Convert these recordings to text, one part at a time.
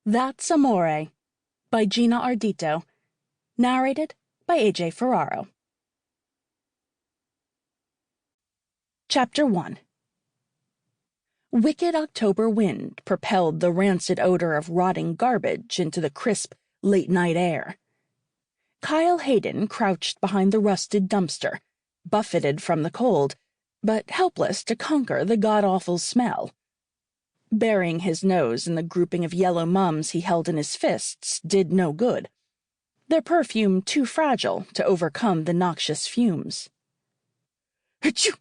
That's Amoré, by Gina Ardito. Narrated by A.J. Ferarro. Chapter 1. Wicked October wind propelled the rancid odor of rotting garbage into the crisp, late-night air. Kyle Hayden crouched behind the rusted dumpster, buffeted from the cold, but helpless to conquer the god-awful smell. Burying his nose in the grouping of yellow mums he held in his fists did no good, their perfume too fragile to overcome the noxious fumes. Achoo!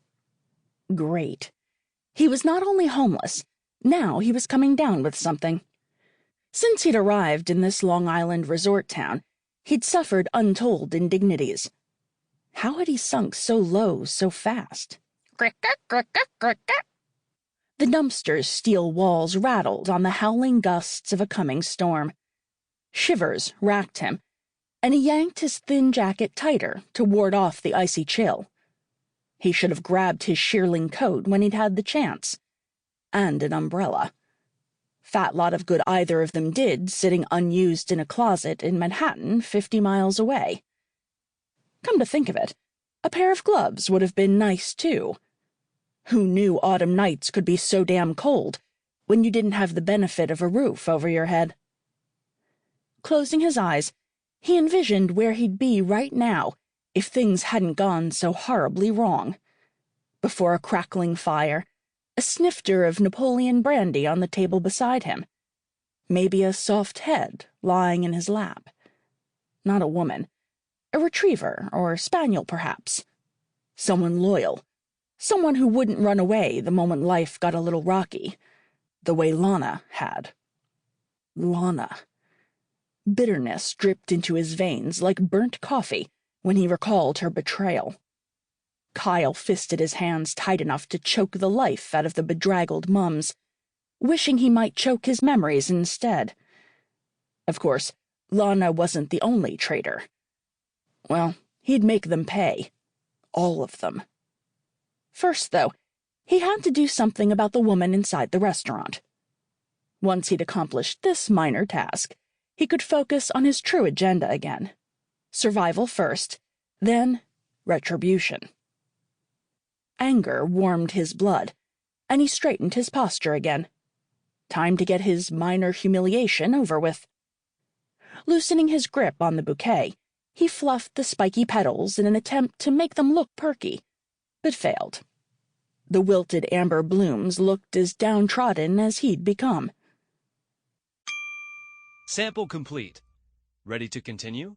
Great. He was not only homeless, now he was coming down with something. Since he'd arrived in this Long Island resort town, he'd suffered untold indignities. How had he sunk so low so fast? The dumpster's steel walls rattled on the howling gusts of a coming storm. Shivers racked him, and he yanked his thin jacket tighter to ward off the icy chill. He should have grabbed his shearling coat when he'd had the chance. And an umbrella. Fat lot of good either of them did, sitting unused in a closet in Manhattan 50 miles away. Come to think of it, a pair of gloves would have been nice, too. Who knew autumn nights could be so damn cold when you didn't have the benefit of a roof over your head? Closing his eyes, he envisioned where he'd be right now if things hadn't gone so horribly wrong. Before a crackling fire, a snifter of Napoleon brandy on the table beside him. Maybe a soft head lying in his lap. Not a woman. A retriever or spaniel, perhaps. Someone loyal. Someone who wouldn't run away the moment life got a little rocky, the way Lana had. Lana. Bitterness dripped into his veins like burnt coffee when he recalled her betrayal. Kyle fisted his hands tight enough to choke the life out of the bedraggled mums, wishing he might choke his memories instead. Of course, Lana wasn't the only traitor. Well, he'd make them pay. All of them. First, though, he had to do something about the woman inside the restaurant. Once he'd accomplished this minor task, he could focus on his true agenda again. Survival first, then retribution. Anger warmed his blood, and he straightened his posture again. Time to get his minor humiliation over with. Loosening his grip on the bouquet, he fluffed the spiky petals in an attempt to make them look perky, but failed. The wilted amber blooms looked as downtrodden as he'd become. Sample complete. Ready to continue?